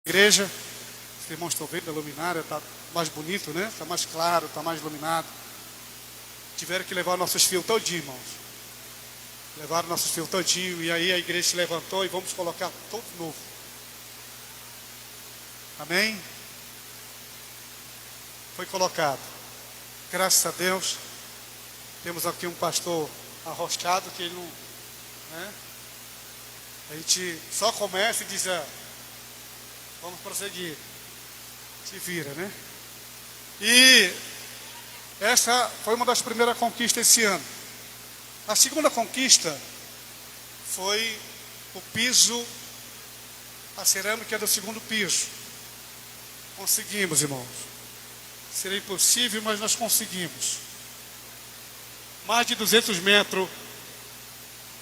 igreja. Os irmãos estão vendo, a luminária está mais bonito, né? Está mais claro, está mais iluminado. Tiveram que levar nossos fios todinho, irmãos. Levaram nossos fios todinho. E aí a igreja se levantou e vamos colocar todo novo. Amém? Foi colocado. Graças a Deus. Temos aqui um pastor arrochado que ele não... né? A gente só começa e diz, vamos prosseguir. Se vira, né? E essa foi uma das primeiras conquistas esse ano. A segunda conquista foi o piso, a cerâmica do segundo piso. Conseguimos, irmãos. Seria impossível, mas nós conseguimos. Mais de 200 metros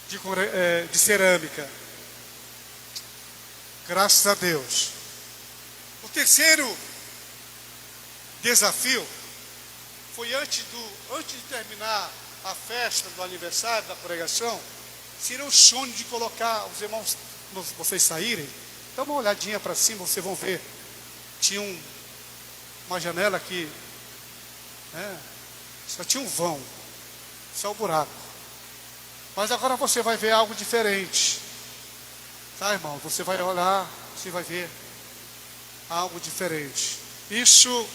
de cerâmica. Graças a Deus. O terceiro desafio foi antes de terminar a festa do aniversário da congregação, seria o sonho de colocar os irmãos, vocês saírem, dá uma olhadinha para cima, vocês vão ver. Tinha uma janela aqui, né? Só tinha um vão, só o buraco. Mas agora você vai ver algo diferente, tá, irmão? Você vai olhar, você vai ver algo diferente. Isso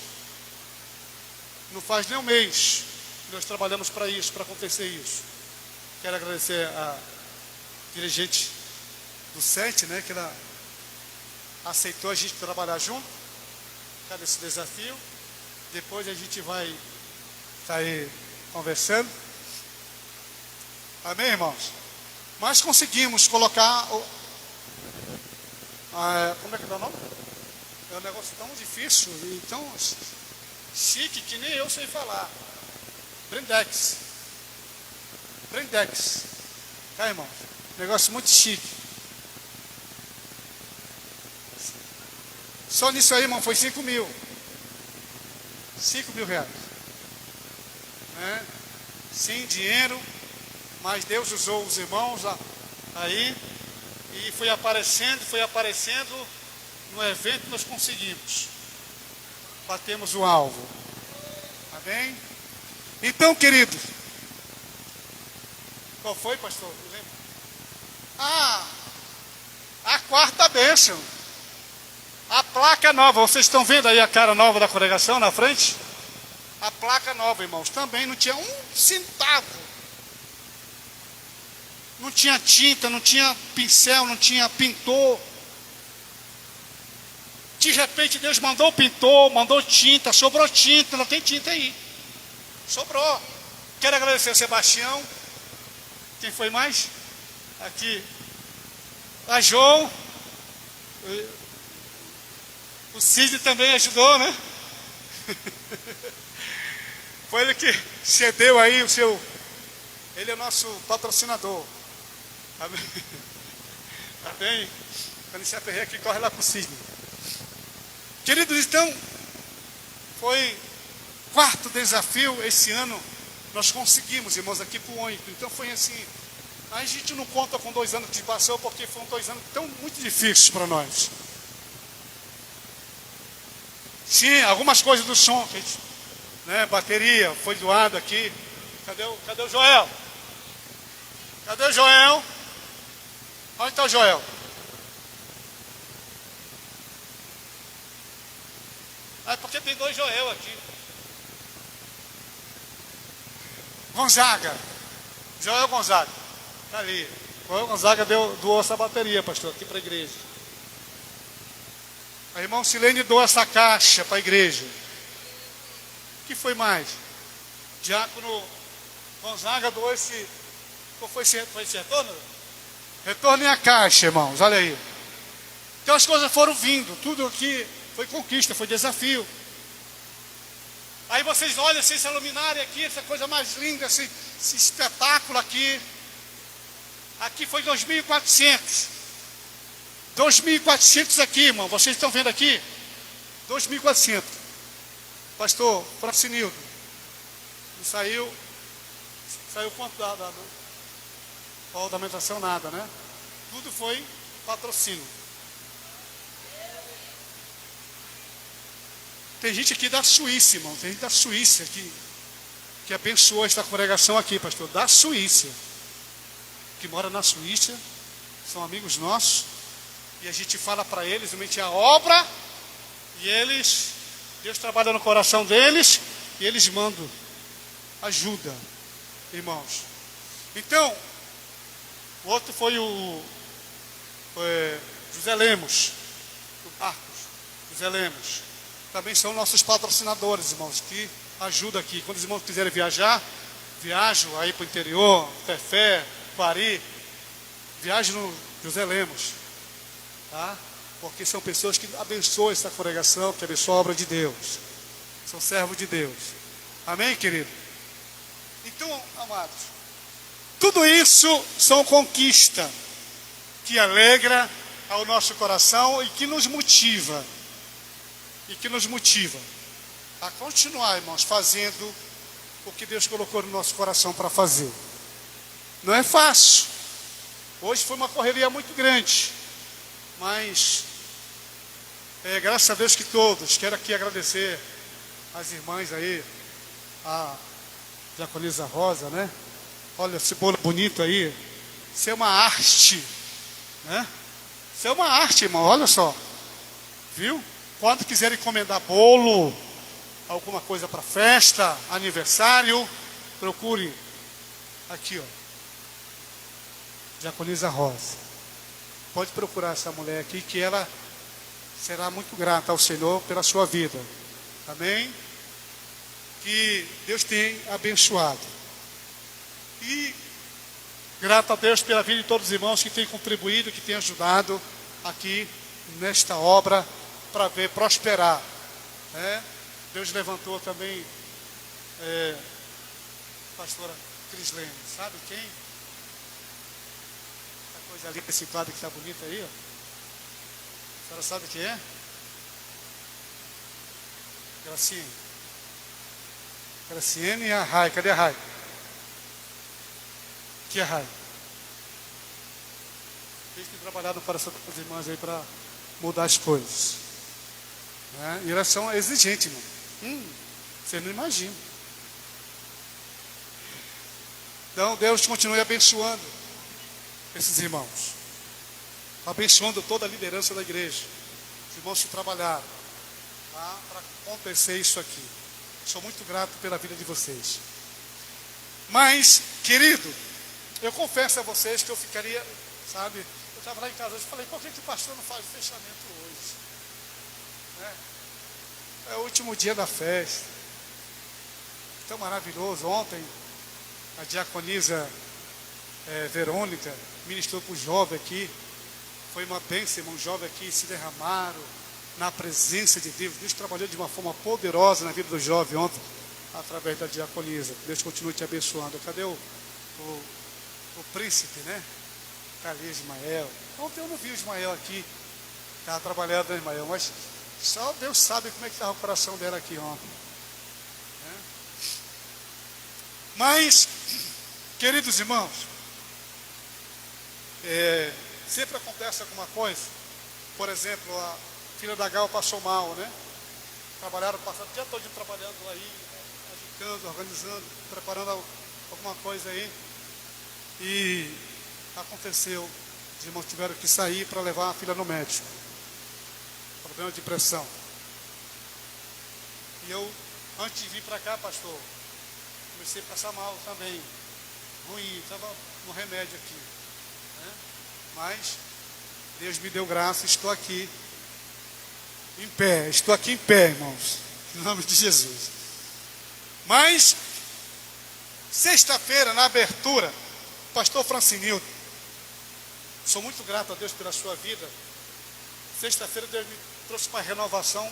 não faz nem um mês que nós trabalhamos para isso, para acontecer isso. Quero agradecer a dirigente do SET, né, que ela aceitou a gente trabalhar junto, cada esse desafio. Depois a gente vai estar aí conversando. Amém, irmãos? Mas conseguimos colocar como é que dá o nome? É um negócio tão difícil e tão chique que nem eu sei falar. Blindex. Tá, irmão? Negócio muito chique. Só nisso aí, irmão, foi 5 mil. 5 mil reais. Né? Sim, dinheiro. Mas Deus usou os irmãos aí. E foi aparecendo. No evento nós conseguimos. Batemos o alvo. Amém? Então, queridos. Qual foi, pastor? Me lembra? A quarta bênção. A placa nova. Vocês estão vendo aí a cara nova da congregação na frente? A placa nova, irmãos. Também não tinha um centavo. Não tinha tinta, não tinha pincel, não tinha pintor. De repente Deus mandou o pintor, mandou tinta, sobrou tinta, não tem tinta aí. Sobrou. Quero agradecer ao Sebastião. Quem foi mais? Aqui. A João. O Cid também ajudou, né? Foi ele que cedeu aí o seu... Ele é o nosso patrocinador. Tá bem? Tá bem? Quando se aperreia aqui, corre lá pro Cid. Queridos, então, foi quarto desafio esse ano. Nós conseguimos, irmãos, aqui para o Ônibus. Então foi assim, a gente não conta com 2 anos que passou, porque foram 2 anos tão muito difíceis para nós. Sim, algumas coisas do som, né, bateria, foi doado aqui. Cadê o Joel? Cadê o Joel? Onde está o Joel? Porque tem 2 Joel aqui. Gonzaga. Joel Gonzaga. Está ali. Joel Gonzaga doou essa bateria, pastor, aqui para a igreja. A irmã Silene doou essa caixa para a igreja. O que foi mais? Diácono Gonzaga doou esse... Qual foi esse retorno? Retorno em a caixa, irmãos. Olha aí. Então as coisas foram vindo. Tudo aqui foi conquista, foi desafio. Aí vocês olham assim, essa luminária aqui, essa coisa mais linda, esse espetáculo aqui. Aqui foi 2.400. 2.400 aqui, irmão. Vocês estão vendo aqui? 2.400. Pastor Francinildo. Não saiu. Saiu quanto da alimentação? Nada, né? Tudo foi patrocínio. Tem gente aqui da Suíça, irmão. Tem gente da Suíça que abençoou esta congregação aqui, pastor. Da Suíça. Que mora na Suíça. São amigos nossos. E a gente fala para eles, realmente a obra. E eles, Deus trabalha no coração deles. E eles mandam ajuda, irmãos. Então, o outro foi o José Lemos. O Marcos, José Lemos. Também são nossos patrocinadores, irmãos, que ajudam aqui. Quando os irmãos quiserem viajar, viajam aí para o interior, Tefé, Quari, viajam no José Lemos, tá? Porque são pessoas que abençoam essa congregação, que abençoam a obra de Deus. São servos de Deus. Amém, querido? Então, amados, tudo isso são conquistas que alegra ao nosso coração e que nos motiva. A continuar, irmãos, fazendo o que Deus colocou no nosso coração para fazer. Não é fácil. Hoje foi uma correria muito grande. Mas, graças a Deus que todos, quero aqui agradecer as irmãs aí, a Diaconisa Rosa, né? Olha esse bolo bonito aí. Isso é uma arte, né? Isso é uma arte, irmão, olha só. Viu? Quando quiserem encomendar bolo, alguma coisa para festa, aniversário, procure aqui, ó. Diaconisa Rosa. Pode procurar essa mulher aqui, que ela será muito grata ao Senhor pela sua vida. Amém? Que Deus tenha abençoado. E grato a Deus pela vida de todos os irmãos que têm contribuído, que têm ajudado aqui nesta obra para ver prosperar, né? Deus levantou também pastora Crislene, sabe quem? Essa coisa ali, esse quadro que está bonito aí, ó. A senhora sabe quem é? Graciene e a Rai. Cadê a Rai? Aqui é a Rai. Eles têm trabalhado para as irmãs aí para mudar as coisas, né? E elas são exigentes, irmão. Você não imagina. Então Deus continue abençoando esses irmãos, abençoando toda a liderança da igreja, os irmãos que trabalharam, tá? Para acontecer isso aqui. Sou muito grato pela vida de vocês. Mas, querido, eu confesso a vocês que eu ficaria, sabe, eu estava lá em casa hoje e falei, por que o pastor não faz o fechamento hoje? Né? É o último dia da festa. Tão maravilhoso. Ontem, a diaconisa Verônica ministrou para o jovem aqui. Foi uma bênção, irmão. Os jovens aqui se derramaram na presença de Deus. Deus trabalhou de uma forma poderosa na vida do jovem ontem, através da diaconisa. Deus continue te abençoando. Cadê o príncipe, né? Está ali, Ismael. Ontem eu não vi o Ismael aqui. Estava trabalhando, né, Ismael? Mas só Deus sabe como é que estava o coração dela aqui ontem. Né? Mas, queridos irmãos, sempre acontece alguma coisa. Por exemplo, a filha da Gal passou mal, né? Trabalharam, passaram o dia todo trabalhando aí, agitando, organizando, preparando alguma coisa aí. E aconteceu, os irmãos tiveram que sair para levar a filha no médico. Problema de pressão. E eu, antes de vir para cá, pastor, comecei a passar mal também. Ruim, estava no remédio aqui. Né? Mas Deus me deu graça, estou aqui em pé. Estou aqui em pé, irmãos. Em nome de Jesus. Mas, sexta-feira, na abertura, pastor Francinildo, sou muito grato a Deus pela sua vida. Sexta-feira Deus me trouxe uma renovação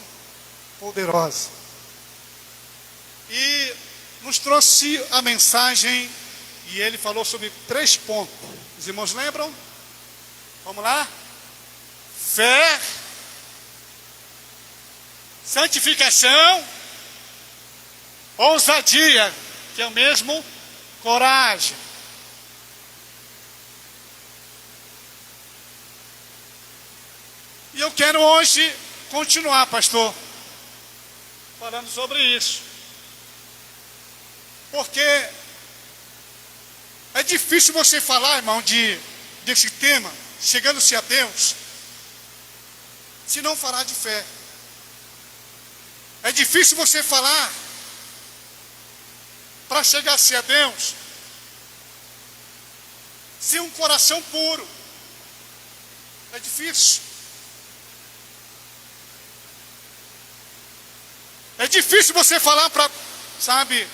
poderosa. E nos trouxe a mensagem, e ele falou sobre 3 pontos. Os irmãos lembram? Vamos lá? Fé, santificação, ousadia, que é o mesmo coragem. E eu quero hoje continuar, pastor. falando sobre isso. Porque é difícil você falar, irmão, desse tema, chegando-se a Deus, se não falar de fé. É difícil você falar para chegar-se a Deus sem um coração puro. É difícil. É difícil você falar para, sabe,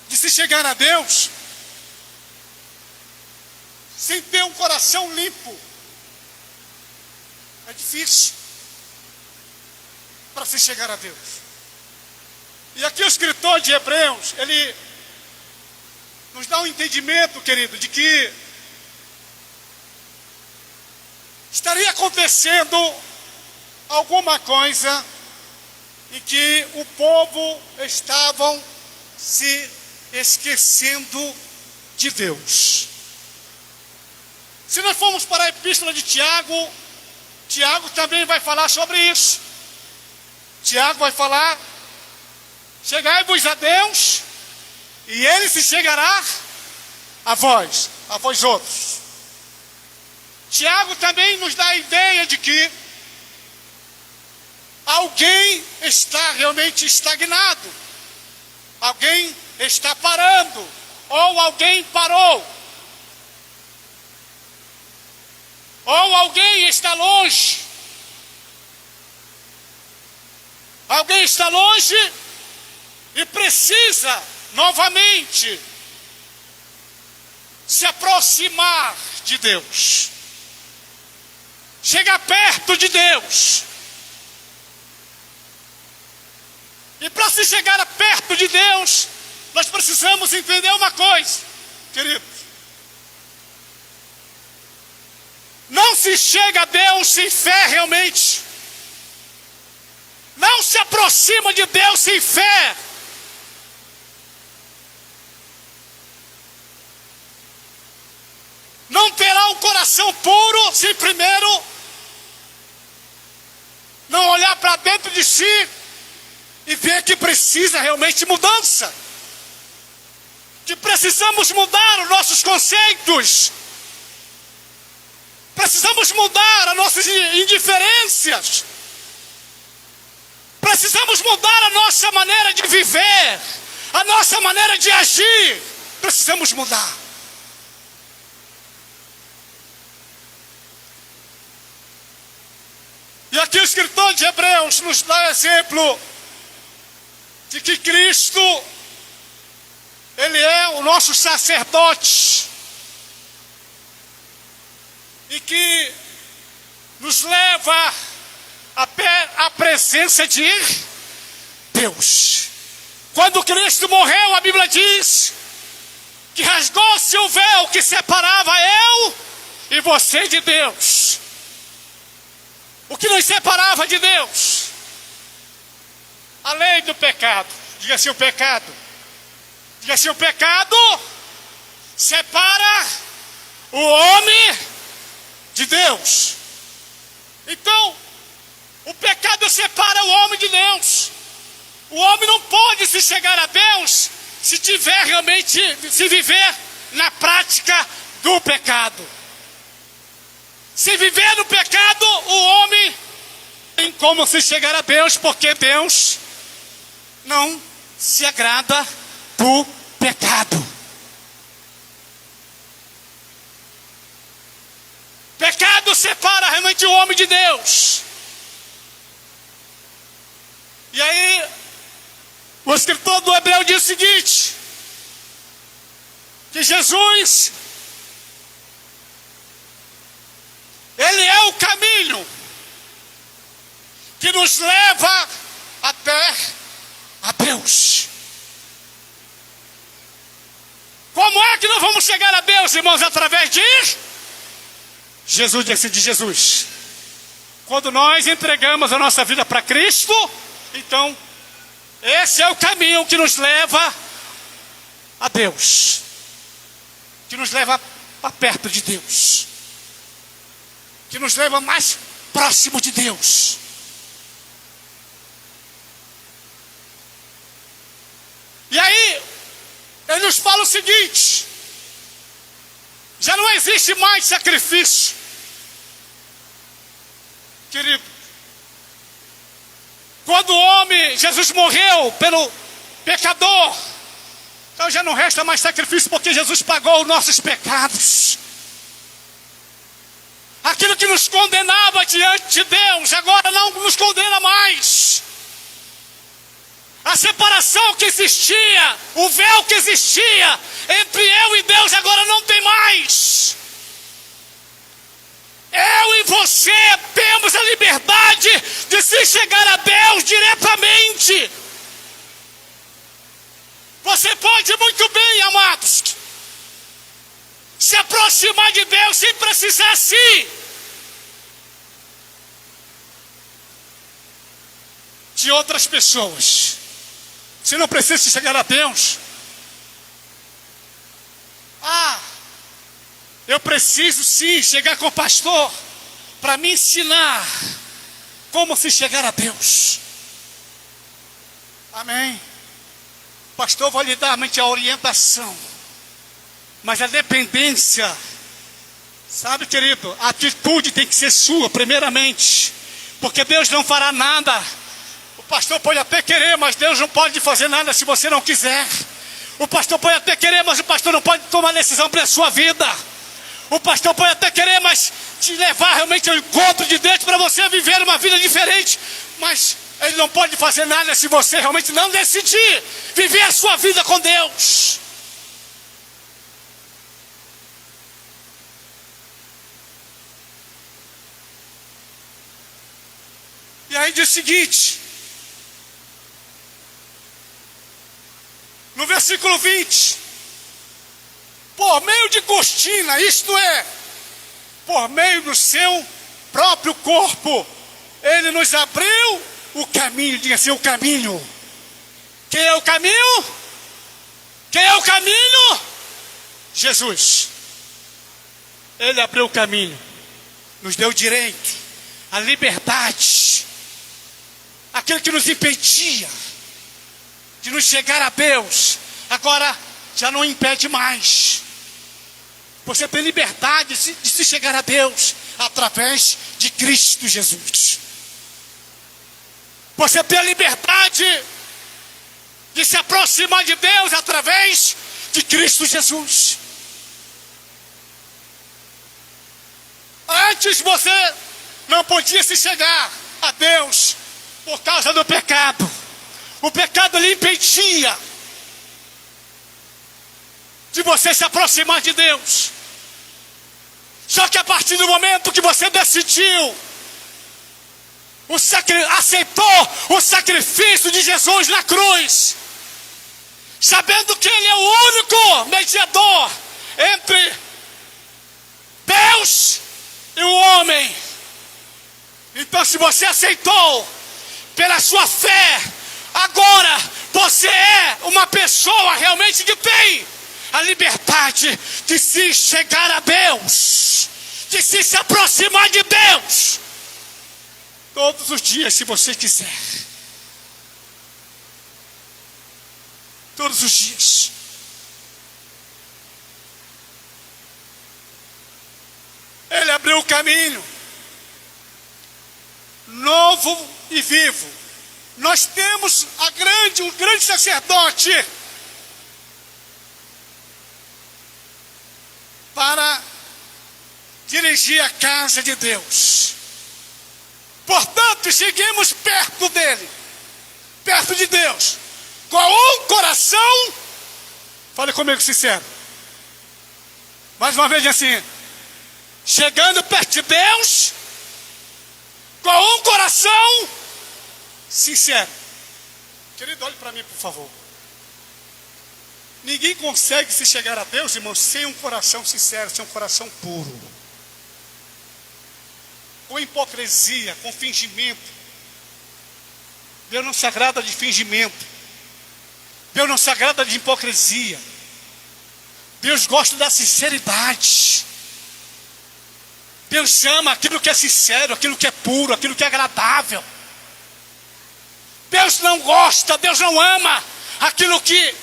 de se chegar a Deus sem ter um coração limpo. É difícil para se chegar a Deus. E aqui o escritor de Hebreus, ele nos dá um entendimento, querido, de que estaria acontecendo alguma coisa em que o povo estavam se esquecendo de Deus. Se nós formos para a epístola de Tiago, Tiago também vai falar sobre isso. Tiago vai falar: chegai-vos a Deus, e Ele se chegará a vós outros. Tiago também nos dá a ideia de que alguém está realmente estagnado, alguém está parando, ou alguém parou, ou alguém está longe. Alguém está longe e precisa novamente se aproximar de Deus, chegar perto de Deus. E para se chegar perto de Deus, nós precisamos entender uma coisa, queridos. Não se chega a Deus sem fé realmente. Não se aproxima de Deus sem fé. Não terá um coração puro se primeiro não olhar para dentro de si e ver que precisa realmente mudança. Que precisamos mudar os nossos conceitos. Precisamos mudar as nossas indiferenças. Precisamos mudar a nossa maneira de viver, a nossa maneira de agir. Precisamos mudar. E aqui o escritor de Hebreus nos dá exemplo de que Cristo, Ele é o nosso sacerdote, e que nos leva até a presença de Deus. Quando Cristo morreu, a Bíblia diz que rasgou-se o véu que separava eu e você de Deus. O que nos separava de Deus? A lei do pecado. Diga assim: o pecado. Diga assim: o pecado separa o homem de Deus. Então, o pecado separa o homem de Deus. O homem não pode se chegar a Deus se tiver realmente, se viver na prática do pecado. Se viver no pecado, o homem tem como se chegar a Deus, porque Deus não se agrada do pecado. Pecado separa realmente o homem de Deus. E aí, o escritor do Hebreu diz o seguinte: que Jesus, Ele é o caminho que nos leva até a Deus. Como é que nós vamos chegar a Deus, irmãos? Através de Jesus, de Jesus. Quando nós entregamos a nossa vida para Cristo, então esse é o caminho que nos leva a Deus, que nos leva para perto de Deus, que nos leva mais próximo de Deus. ele nos fala o seguinte: já não existe mais sacrifício. Querido, quando o homem, Jesus morreu pelo pecador, então já não resta mais sacrifício, porque Jesus pagou os nossos pecados. Aquilo que nos condenava diante de Deus, agora não nos condena mais. A separação que existia, o véu que existia entre eu e Deus, agora não tem mais. Eu e você temos a liberdade de se chegar a Deus diretamente. Você pode muito bem, amados, se aproximar de Deus sem precisar de outras pessoas. Você não precisa chegar a Deus. Eu preciso sim chegar com o pastor para me ensinar como se chegar a Deus. Amém. O pastor vai lhe dar a orientação, mas a dependência, sabe, querido, a atitude tem que ser sua primeiramente, porque Deus não fará nada. O pastor pode até querer, mas Deus não pode fazer nada se você não quiser. O pastor pode até querer, mas o pastor não pode tomar decisão para a sua vida. O pastor pode até querer, mas te levar realmente ao encontro de Deus para você viver uma vida diferente. Mas ele não pode fazer nada se você realmente não decidir viver a sua vida com Deus. E aí diz o seguinte, no versículo 20: por meio de cortina, isto é, por meio do seu próprio corpo, ele nos abriu o caminho. Diga assim: o caminho. Quem é o caminho? Quem é o caminho? Jesus. Ele abriu o caminho, nos deu o direito, a liberdade, aquilo que nos impedia de nos chegar a Deus, agora já não impede mais. Você tem liberdade de se chegar a Deus através de Cristo Jesus. Você tem a liberdade de se aproximar de Deus através de Cristo Jesus. Antes você não podia se chegar a Deus por causa do pecado. O pecado lhe impedia de você se aproximar de Deus. Só que a partir do momento que você decidiu, aceitou o sacrifício de Jesus na cruz, sabendo que Ele é o único mediador entre Deus e o homem. Então, se você aceitou pela sua fé, agora você é uma pessoa realmente que tem a liberdade de se chegar a Deus, de se aproximar de Deus todos os dias, se você quiser. Todos os dias. Ele abriu o caminho novo e vivo. Nós temos um grande sacerdote para dirigir a casa de Deus. Portanto, cheguemos perto dele, perto de Deus, com um coração. Fale comigo sincero. Mais uma vez assim: chegando perto de Deus, com um coração sincero. Querido, olhe para mim, por favor. Ninguém consegue se chegar a Deus, irmãos, sem um coração sincero, sem um coração puro. Com hipocrisia, com fingimento. Deus não se agrada de fingimento. Deus não se agrada de hipocrisia. Deus gosta da sinceridade. Deus ama aquilo que é sincero, aquilo que é puro, aquilo que é agradável. Deus não gosta, Deus não ama aquilo que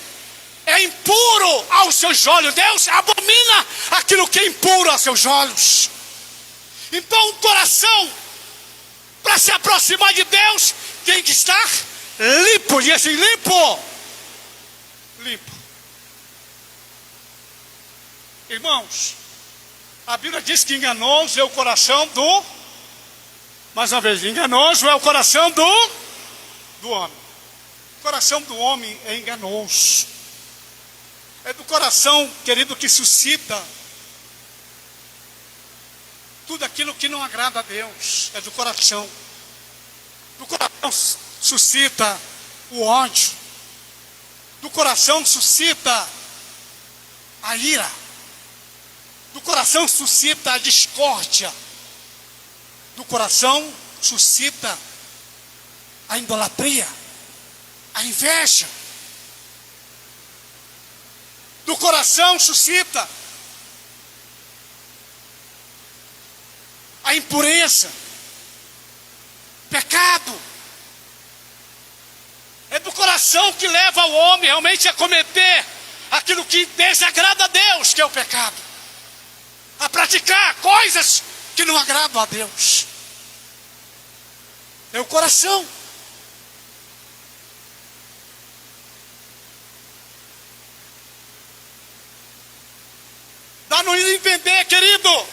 é é impuro aos seus olhos. Deus abomina aquilo que é impuro aos seus olhos. Então o coração, para se aproximar de Deus, tem que estar limpo. E assim, limpo. Limpo. Irmãos, a Bíblia diz que enganoso é o coração do... Mais uma vez, enganoso é o coração do homem. O coração do homem é enganoso. É do coração, querido, que suscita tudo aquilo que não agrada a Deus. É do coração. Do coração suscita o ódio. Do coração suscita a ira. Do coração suscita a discórdia. Do coração suscita a idolatria, a inveja. Do coração suscita a impureza, pecado. É do coração que leva o homem realmente a cometer aquilo que desagrada a Deus, que é o pecado. A praticar coisas que não agradam a Deus. É o coração. Dá-nos a entender, querido,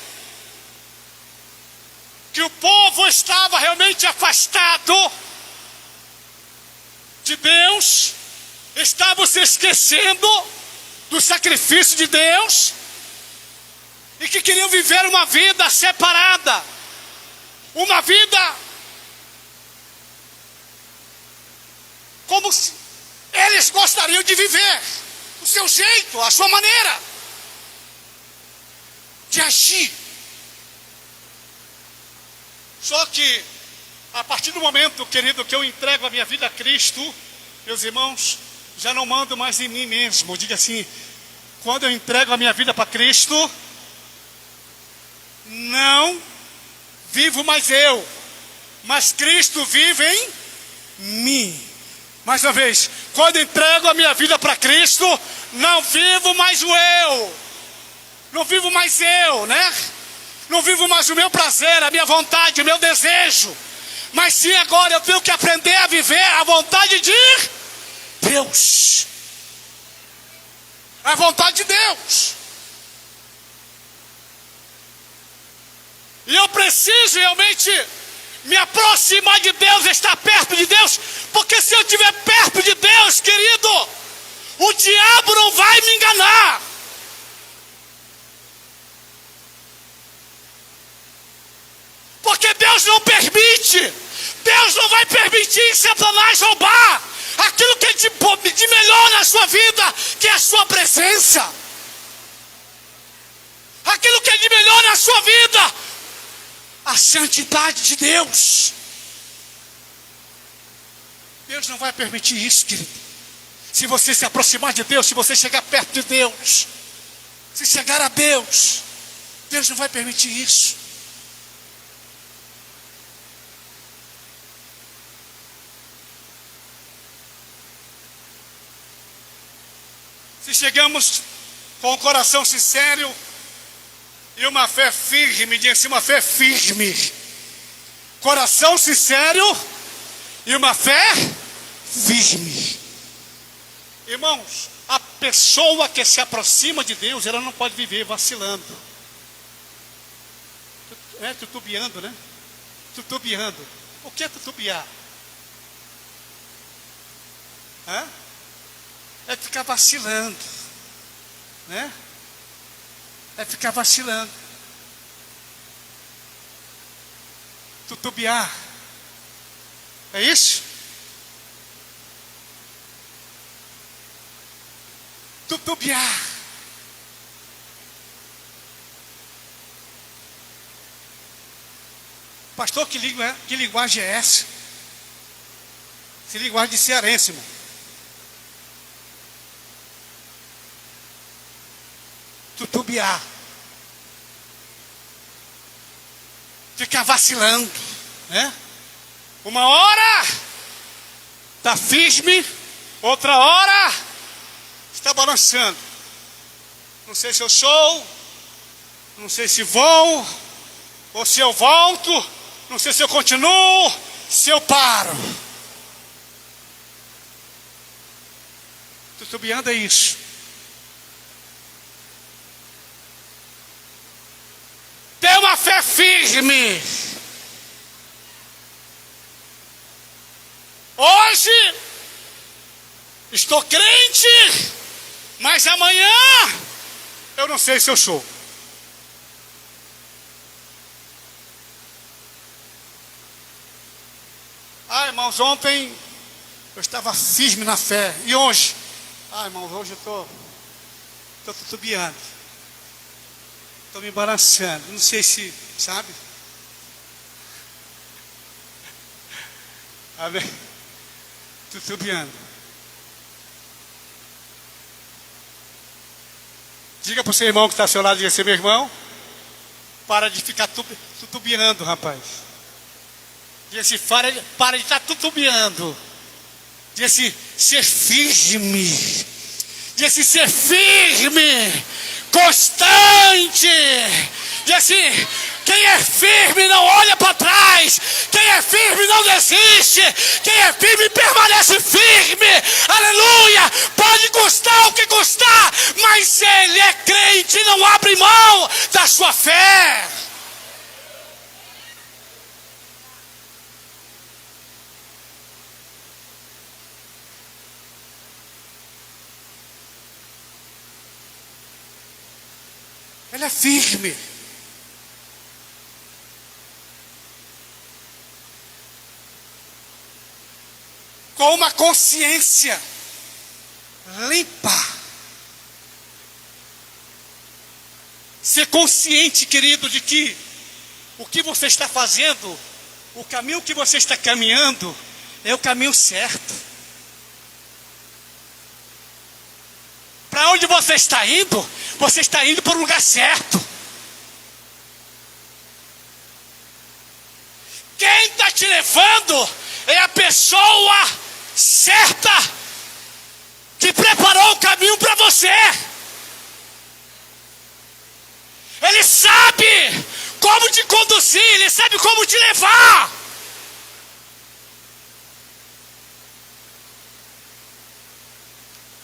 que o povo estava realmente afastado de Deus, estavam se esquecendo do sacrifício de Deus, e que queriam viver uma vida separada, uma vida como eles gostariam de viver, o seu jeito, a sua maneira de agir. Só que a partir do momento, querido, que eu entrego a minha vida a Cristo, meus irmãos, já não mando mais em mim mesmo. Diga assim: quando eu entrego a minha vida para Cristo, não vivo mais eu, mas Cristo vive em mim. Mais uma vez, quando entrego a minha vida para Cristo, não vivo mais o eu, não vivo mais eu, né? Não vivo mais o meu prazer, a minha vontade, o meu desejo, mas sim agora eu tenho que aprender a viver a vontade de Deus, a vontade de Deus. E eu preciso realmente me aproximar de Deus, estar perto de Deus, porque se eu estiver perto de Deus, querido, o diabo não vai me enganar. Porque Deus não permite, Deus não vai permitir Satanás roubar aquilo que é de melhor na sua vida, que é a sua presença. Aquilo que é de melhor na sua vida, a santidade de Deus. Deus não vai permitir isso, querido. Se você se aproximar de Deus, se você chegar perto de Deus, se chegar a Deus, Deus não vai permitir isso. Se chegamos com o coração sincero e uma fé firme, diga assim, uma fé firme. Coração sincero e uma fé firme. Irmãos, a pessoa que se aproxima de Deus, ela não pode viver vacilando. Tutubiando, né? Tutubiando. O que é tutubiar? É ficar vacilando, né? É ficar vacilando. Tutubiar. É isso? Tutubiar. Pastor, que linguagem é essa? Que linguagem de cearense, irmão. Tutubiar. Ficar vacilando, né? Uma hora está firme, outra hora está balançando. Não sei se eu sou, não sei se vou, ou se eu volto, não sei se eu continuo, se eu paro. Titubeando é isso. Tem uma fé firme. Hoje estou crente, mas amanhã eu não sei se eu sou. Irmãos, ontem eu estava firme na fé. E hoje? Irmãos, hoje eu estou titubeando. Estou me balançando. Não sei se, sabe? Amém? Titubeando. Diga para o seu irmão que está ao seu lado, diga assim: meu irmão, para de ficar titubeando, rapaz. Diga assim: para de estar titubeando. Diga assim: ser firme. Diga assim: ser firme, constante. Diga assim: quem é firme não olha para trás. Quem é firme não desiste. Quem é firme permanece firme. Aleluia. Pode custar o que custar, mas ele é crente e não abre mão da sua fé. Ele é firme. Com uma consciência limpa. Ser consciente, querido, de que o que você está fazendo, o caminho que você está caminhando, é o caminho certo. Para onde você está indo para o lugar certo. Quem está te levando é a pessoa certa que preparou o caminho para você. Ele sabe como te conduzir, ele sabe como te levar.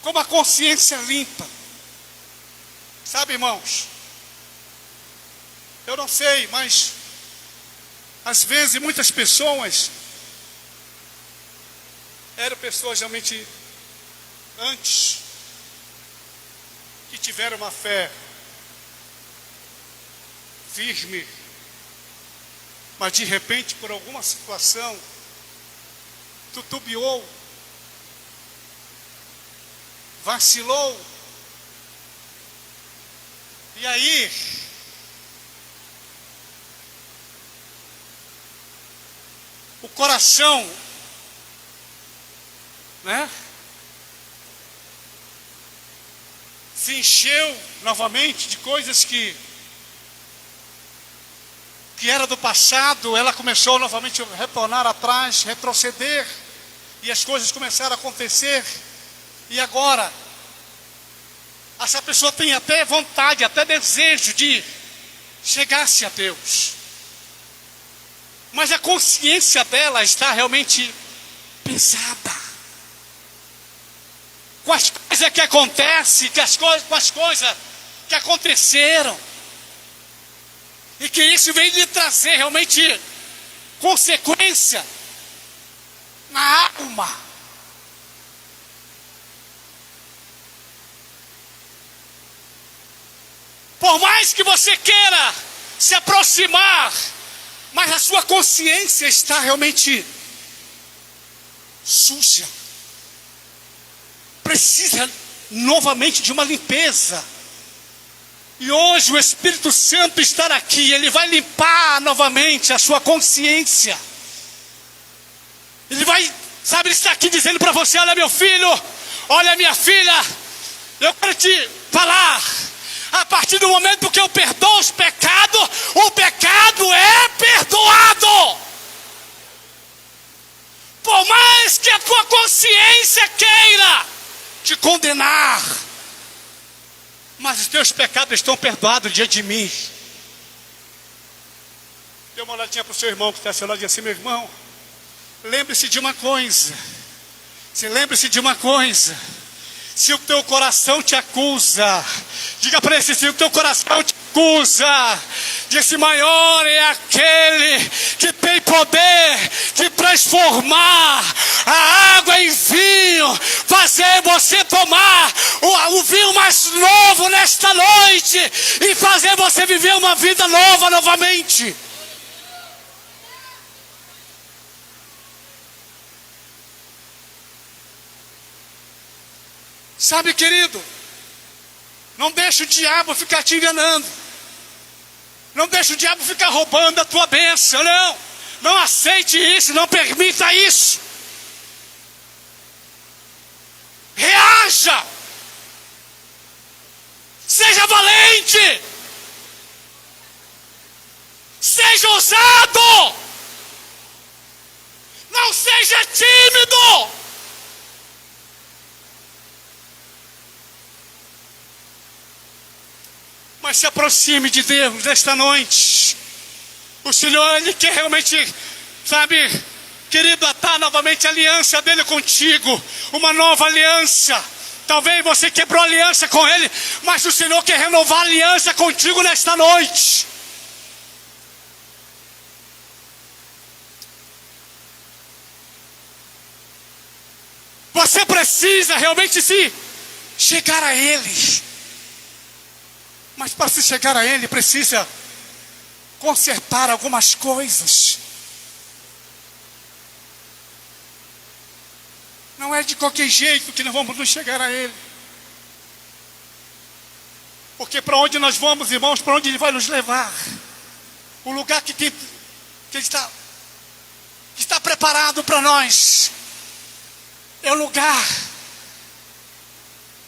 Com uma consciência limpa. Sabe, irmãos, eu não sei, mas às vezes muitas pessoas eram pessoas realmente antes que tiveram uma fé firme, mas de repente por alguma situação titubeou, vacilou, e aí o coração, se encheu novamente de coisas que era do passado. Ela começou novamente a retornar atrás, retroceder, e as coisas começaram a acontecer. E agora essa pessoa tem até vontade, até desejo de chegar-se a Deus, mas a consciência dela está realmente pesada com as coisas que acontecem, com as coisas que aconteceram, e que isso vem lhe trazer realmente consequência na alma. Por mais que você queira se aproximar, mas a sua consciência está realmente suja. Precisa novamente de uma limpeza. E hoje o Espírito Santo está aqui, ele vai limpar novamente a sua consciência. Ele vai, ele está aqui dizendo para você: olha, meu filho, olha, minha filha, eu quero te falar. A partir do momento que eu perdoo os pecados, o pecado é perdoado. Por mais que a tua consciência queira te condenar, mas os teus pecados estão perdoados diante de mim. Dê uma olhadinha para o seu irmão que está ao seu lado e diz assim: meu irmão, lembre-se de uma coisa. Lembre-se de uma coisa. Se o teu coração te acusa, diga para esse: se o teu coração te acusa, disse: maior é aquele que tem poder de transformar a água em vinho, fazer você tomar o vinho mais novo nesta noite e fazer você viver uma vida nova novamente. Sabe, querido, não deixa o diabo ficar te enganando. Não deixa o diabo ficar roubando a tua bênção, não. Não aceite isso, não permita isso. Reaja. Seja valente. Seja ousado. Não seja tímido. Mas se aproxime de Deus nesta noite. O Senhor, Ele quer realmente, sabe, querido, atar novamente a aliança dEle contigo. Uma nova aliança. Talvez você quebrou a aliança com Ele, mas o Senhor quer renovar a aliança contigo nesta noite. Você precisa realmente se chegar a Ele. Mas para se chegar a Ele, precisa consertar algumas coisas. Não é de qualquer jeito que nós vamos nos chegar a Ele. Porque para onde nós vamos, irmãos, para onde Ele vai nos levar? O lugar que está preparado para nós é um lugar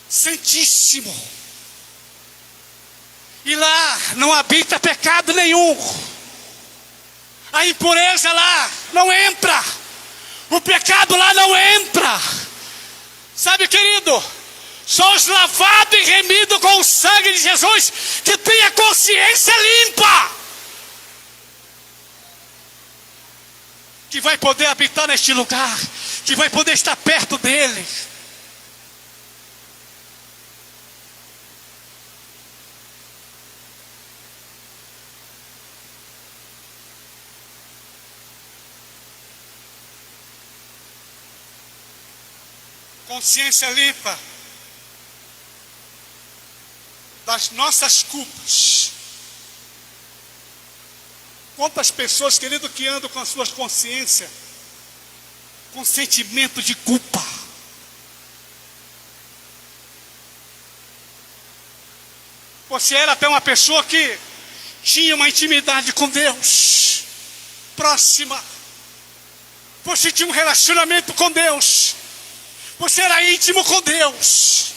santíssimo. E lá não habita pecado nenhum. A impureza lá não entra. O pecado lá não entra. Sabe, querido, só os lavados e remidos com o sangue de Jesus que tem a consciência limpa, que vai poder habitar neste lugar, que vai poder estar perto dele. Consciência limpa das nossas culpas. Quantas pessoas, querido, que andam com as suas consciências com sentimento de culpa. Você era até uma pessoa que tinha uma intimidade com Deus, próxima. Você tinha um relacionamento com Deus. Você era íntimo com Deus.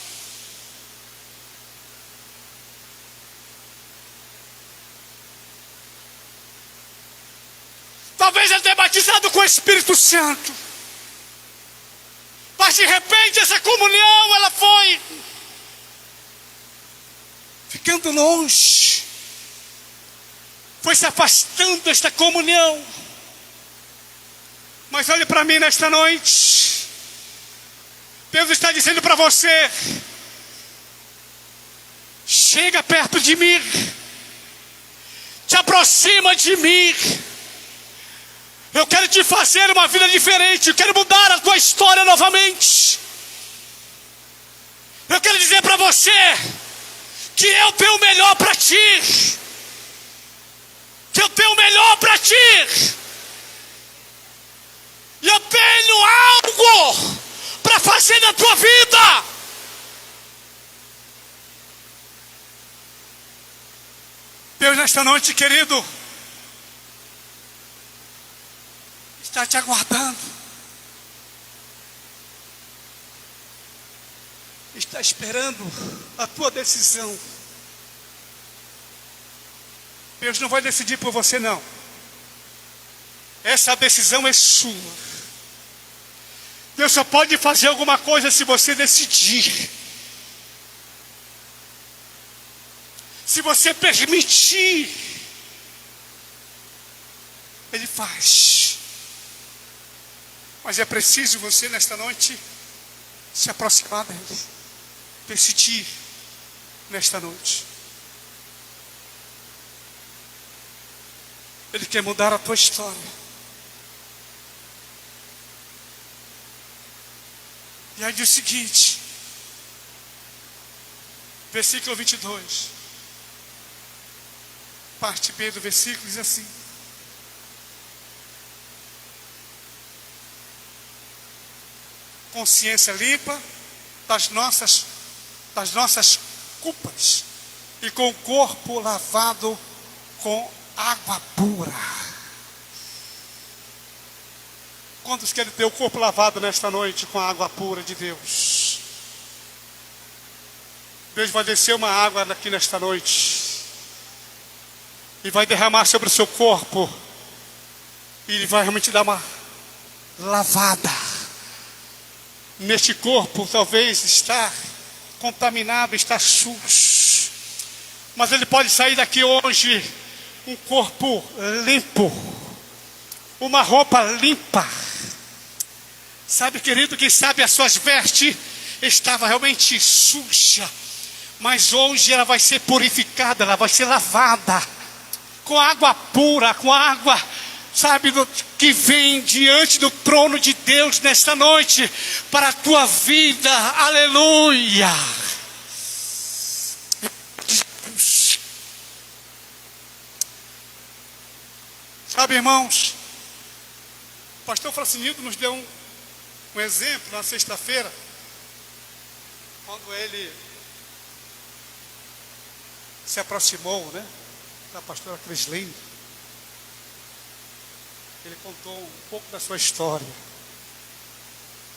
Talvez ele tenha batizado com o Espírito Santo. Mas de repente essa comunhão, ela foi ficando longe. Foi se afastando desta comunhão. Mas olhe para mim nesta noite. Deus está dizendo para você: chega perto de mim, te aproxima de mim. Eu quero te fazer uma vida diferente, eu quero mudar a tua história novamente. Eu quero dizer para você que eu tenho o melhor para ti, que eu tenho o melhor para ti, e eu tenho algo para fazer na tua vida. Deus, nesta noite, querido, está te aguardando. Está esperando a tua decisão. Deus não vai decidir por você, não. Essa decisão é sua. Deus só pode fazer alguma coisa se você decidir. Se você permitir, Ele faz. Mas é preciso você nesta noite se aproximar dele, decidir nesta noite. Ele quer mudar a tua história. E aí diz o seguinte, versículo 22, parte B do versículo diz assim: consciência limpa das nossas culpas e com o corpo lavado com água pura. Quantos querem ter o corpo lavado nesta noite com a água pura de Deus? Deus vai descer uma água aqui nesta noite e vai derramar sobre o seu corpo, e Ele vai realmente dar uma lavada. Neste corpo talvez está contaminado, está sujo, mas ele pode sair daqui hoje um corpo limpo, uma roupa limpa. Sabe, querido, quem sabe as suas vestes estavam realmente sujas, mas hoje ela vai ser purificada, ela vai ser lavada com água pura, com água, sabe, que vem diante do trono de Deus nesta noite para a tua vida. Aleluia. Sabe, irmãos, o pastor Francinildo nos deu um exemplo na sexta-feira, quando ele se aproximou, da pastora Crislene. Ele contou um pouco da sua história.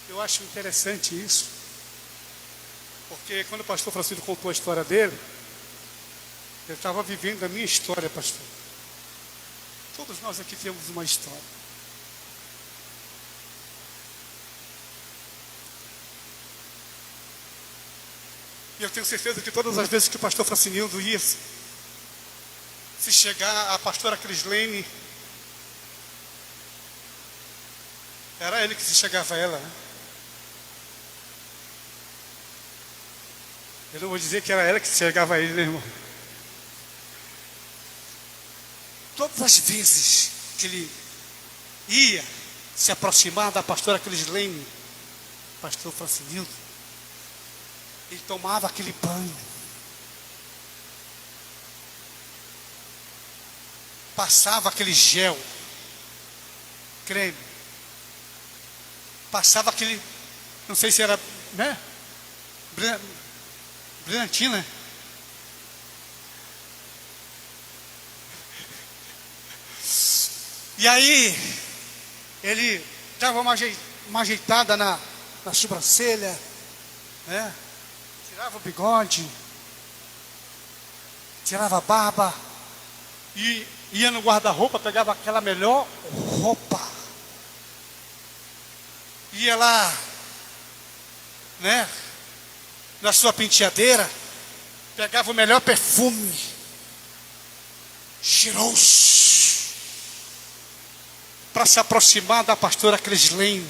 Eu acho interessante isso, porque quando o pastor Francisco contou a história dele, ele estava vivendo a minha história, pastor. Todos nós aqui temos uma história. E eu tenho certeza que todas as vezes que o pastor Francinildo ia, se chegar a pastora Crislene, era ele que se chegava a ela, Eu não vou dizer que era ela que se chegava a ele, né, irmão? Todas as vezes que ele ia se aproximar da pastora Crislene, pastor Francinildo, ele tomava aquele banho, passava aquele gel, creme, passava aquele, não sei se era, brilhantina. E aí, ele dava uma ajeitada na sobrancelha, tirava o bigode, tirava a barba, e ia no guarda-roupa, pegava aquela melhor roupa, ia lá, na sua penteadeira, pegava o melhor perfume, cheiroso, para se aproximar da pastora Crislene.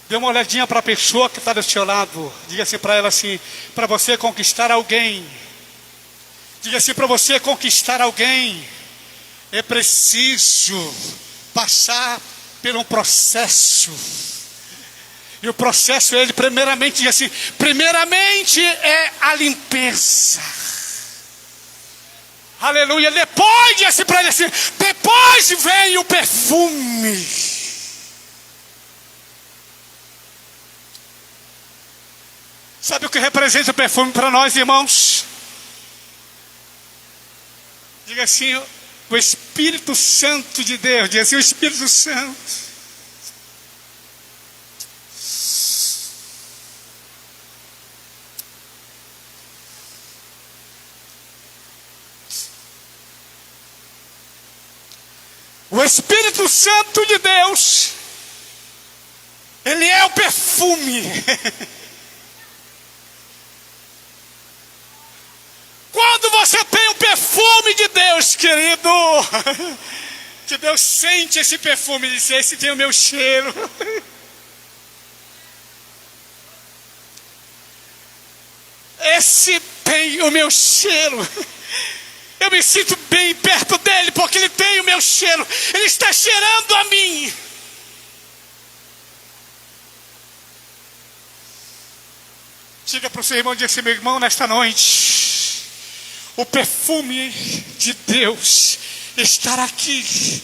Dê uma olhadinha para a pessoa que está do seu lado, diga assim para ela assim: para você conquistar alguém, diga assim, para você conquistar alguém, é preciso passar por um processo. E o processo, ele primeiramente diz assim, primeiramente é a limpeza. Aleluia. Depois diz assim para ele assim, depois vem o perfume. Sabe o que representa o perfume para nós, irmãos? Diga assim, o Espírito Santo de Deus. Diga assim, o Espírito Santo. O Espírito Santo de Deus, ele é o perfume. Quando perfume de Deus, querido. Que Deus sente esse perfume e diz: esse tem o meu cheiro. Esse tem o meu cheiro. Eu me sinto bem perto dele, porque ele tem o meu cheiro. Ele está cheirando a mim. Diga para o seu irmão, diga assim: meu irmão, nesta noite, o perfume de Deus estará aqui.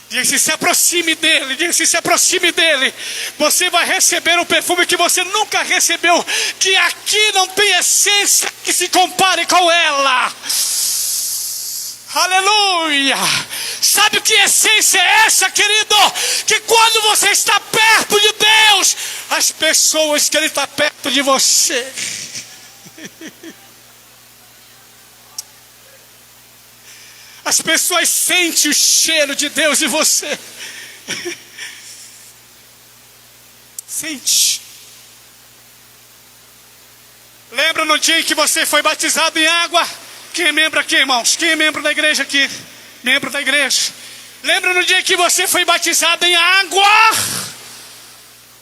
Diga-se, se aproxime dele, diga-se, se aproxime dele. Você vai receber um perfume que você nunca recebeu, que aqui não tem essência que se compare com ela. Aleluia! Sabe que essência é essa, querido? Que quando você está perto de Deus, as pessoas querem estar perto de você. As pessoas sentem o cheiro de Deus em você. Sente. Lembra no dia em que você foi batizado em água? Quem é membro aqui, irmãos? Quem é membro da igreja aqui? Membro da igreja. Lembra no dia que você foi batizado em água?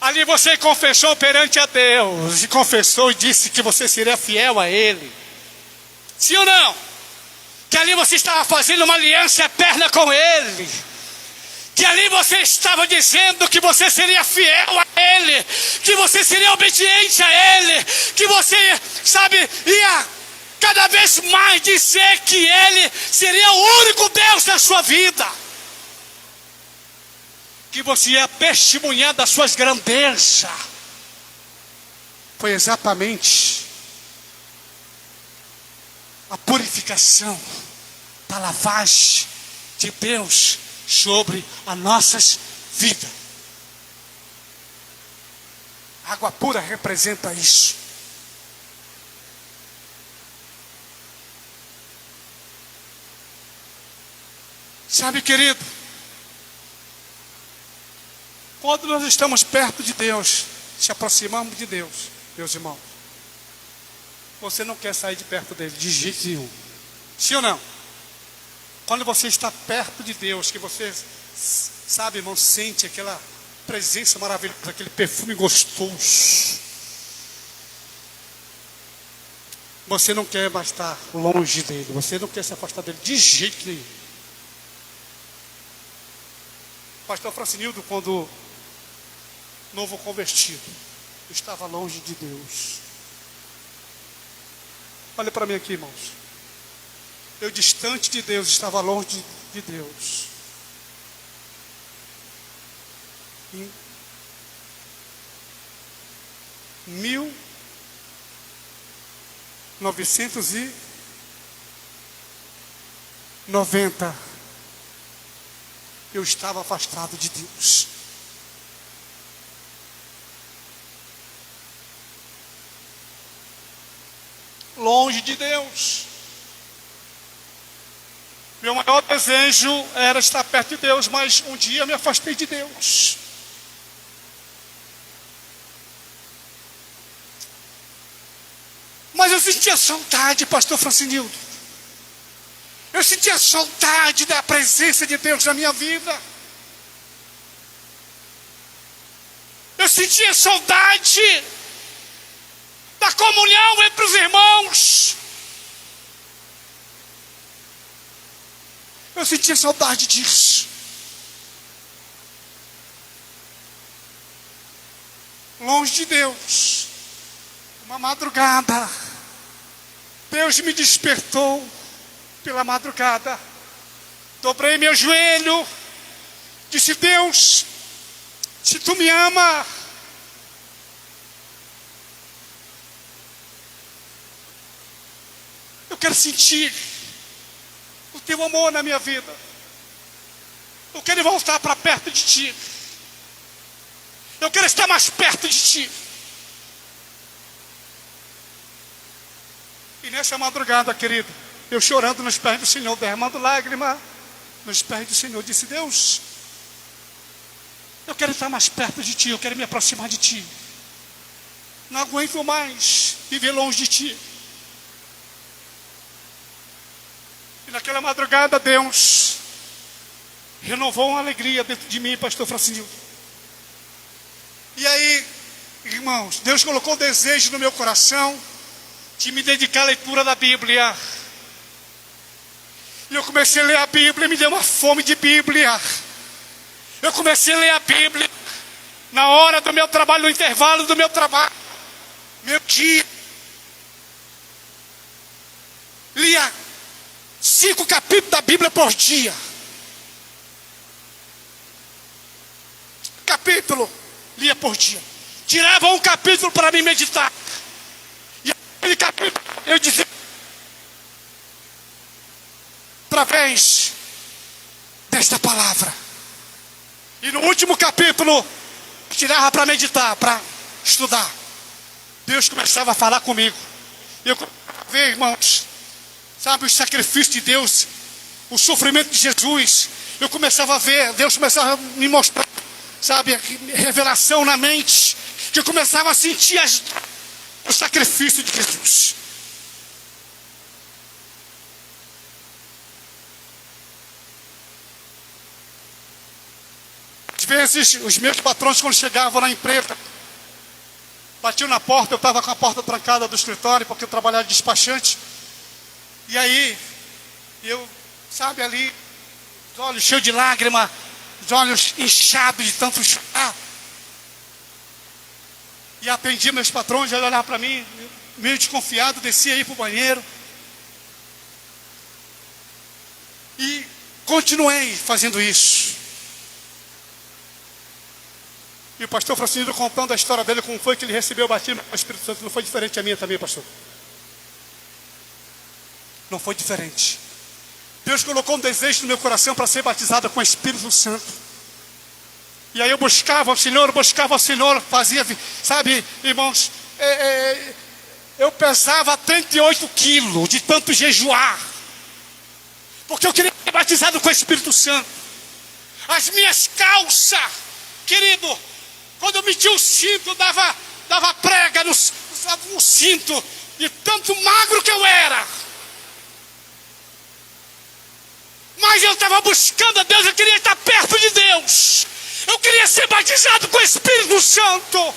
Ali você confessou perante a Deus. E confessou e disse que você seria fiel a Ele. Sim ou não? Que ali você estava fazendo uma aliança eterna com Ele. Que ali você estava dizendo que você seria fiel a Ele. Que você seria obediente a Ele. Que você, sabe, ia cada vez mais dizer que Ele seria o único Deus na sua vida. Que você ia testemunhar das suas grandezas. Foi exatamente a purificação da lavagem de Deus sobre as nossas vidas. A água pura representa isso. Sabe, querido, quando nós estamos perto de Deus, se aproximamos de Deus, meus irmãos, você não quer sair de perto dele de jeito nenhum. Sim ou não? Quando você está perto de Deus, que você, sabe, irmão, sente aquela presença maravilhosa, aquele perfume gostoso, você não quer mais estar longe dele, você não quer se afastar dele de jeito nenhum. Pastor Francinildo, quando novo convertido, estava longe de Deus. Olha para mim aqui, irmãos. Eu, distante de Deus, estava longe de Deus. Em 1990, eu estava afastado de Deus. Longe de Deus. Meu maior desejo era estar perto de Deus, mas um dia me afastei de Deus. Mas eu sentia saudade, pastor Francinildo. Eu sentia saudade da presença de Deus na minha vida. Eu sentia saudade da comunhão entre os irmãos. Eu sentia saudade disso. Longe de Deus. Uma madrugada, Deus me despertou pela madrugada. Dobrei meu joelho. Disse: Deus, se tu me ama, eu quero sentir o teu amor na minha vida. Eu quero voltar para perto de ti. Eu quero estar mais perto de ti. E nessa madrugada, querido, eu chorando nos pés do Senhor, derramando lágrima nos pés do Senhor, disse: Deus, eu quero estar mais perto de ti, eu quero me aproximar de ti. Não aguento mais viver longe de ti. E naquela madrugada Deus renovou uma alegria dentro de mim, pastor Francisco. E aí, irmãos, Deus colocou o desejo no meu coração de me dedicar à leitura da Bíblia. E eu comecei a ler a Bíblia, me deu uma fome de Bíblia. Eu comecei a ler a Bíblia na hora do meu trabalho, no intervalo do meu trabalho, meu dia. Lia 5 capítulos da Bíblia por dia. Capítulo, lia por dia. Tirava um capítulo para me meditar. E aquele capítulo eu dizia, através desta palavra. E no último capítulo, tirava para meditar, para estudar. Deus começava a falar comigo. E eu comecei a ver, irmãos, sabe, o sacrifício de Deus, o sofrimento de Jesus. Eu começava a ver, Deus começava a me mostrar, sabe, revelação na mente, que eu começava a sentir o sacrifício de Jesus. Às vezes, os meus patrões, quando chegavam na empresa, batiam na porta, eu estava com a porta trancada do escritório, porque eu trabalhava de despachante. E aí, eu, sabe, ali, os olhos cheios de lágrima, os olhos inchados de tanto chorar. E atendia meus patrões, ele olhava para mim, meio desconfiado, descia aí para o banheiro. E continuei fazendo isso. E o pastor Francisco contando a história dele, como foi que ele recebeu o batismo com o Espírito Santo, não foi diferente a minha também, pastor? Não foi diferente. Deus colocou um desejo no meu coração para ser batizado com o Espírito Santo. E aí eu buscava o Senhor, fazia, sabe, irmãos, eu pesava 38 quilos de tanto jejuar, porque eu queria ser batizado com o Espírito Santo. As minhas calças, querido, quando eu metia o cinto, dava prega no cinto, de tanto magro que eu era. Mas eu estava buscando a Deus, eu queria estar perto de Deus. Eu queria ser batizado com o Espírito Santo.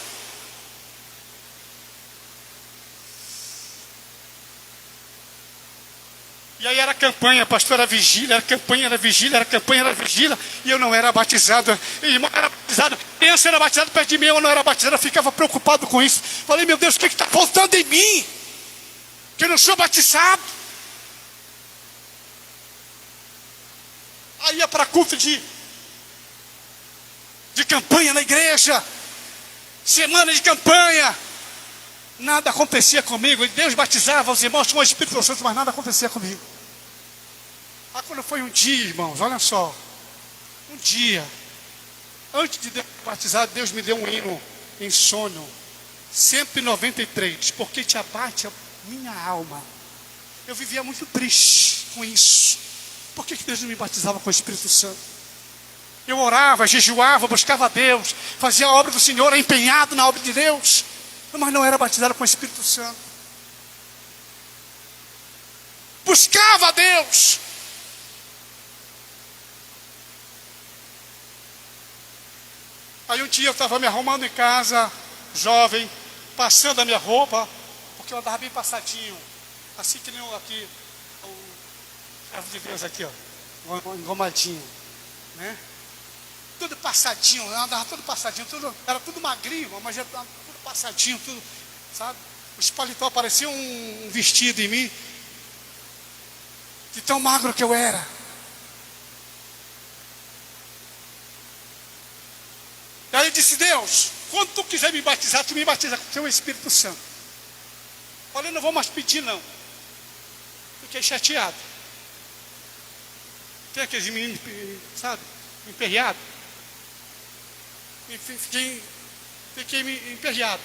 E aí era campanha, pastor, era vigília, era campanha, era vigília, era campanha, era vigília. E eu não era batizado. Irmão era batizado, criança era batizado perto de mim, eu não era batizado, eu ficava preocupado com isso. Falei, meu Deus, o que está faltando em mim? Que eu não sou batizado. Aí ia para culto de campanha na igreja, semana de campanha, nada acontecia comigo. E Deus batizava os irmãos com o Espírito Santo, mas nada acontecia comigo. Aí quando foi um dia, irmãos, olha só, um dia, antes de Deus me batizar, Deus me deu um hino em sono, 193, porque te abate a minha alma. Eu vivia muito triste com isso. Por que Deus não me batizava com o Espírito Santo? Eu orava, jejuava, buscava a Deus, fazia a obra do Senhor, empenhado na obra de Deus, mas não era batizado com o Espírito Santo. Buscava a Deus. Aí um dia eu estava me arrumando em casa, jovem, passando a minha roupa, porque eu andava bem passadinho, assim que nem aqui, o servo de Deus aqui, ó, engomadinho, né? Tudo passadinho, eu andava tudo passadinho, era tudo magrinho, mas já estava tudo passadinho, tudo, sabe? Os paletó pareciam um vestido em mim, de tão magro que eu era. E aí eu disse, Deus, quando tu quiser me batizar, tu me batiza com o teu Espírito Santo. Olha, eu não vou mais pedir não. Fiquei chateado. Tem aqueles meninos, sabe, emperreados. Fiquei emperreado.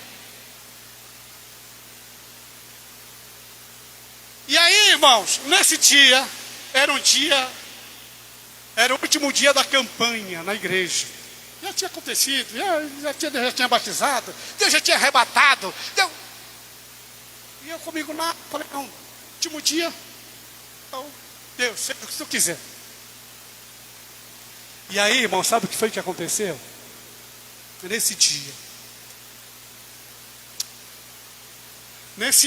E aí, irmãos, nesse dia, era o último dia da campanha na igreja. Já tinha acontecido, já tinha batizado, Deus já tinha arrebatado. E eu comigo lá, falei, não, último dia, então, Deus, seja o que tu quiser. E aí, irmão, sabe o que foi que aconteceu? Nesse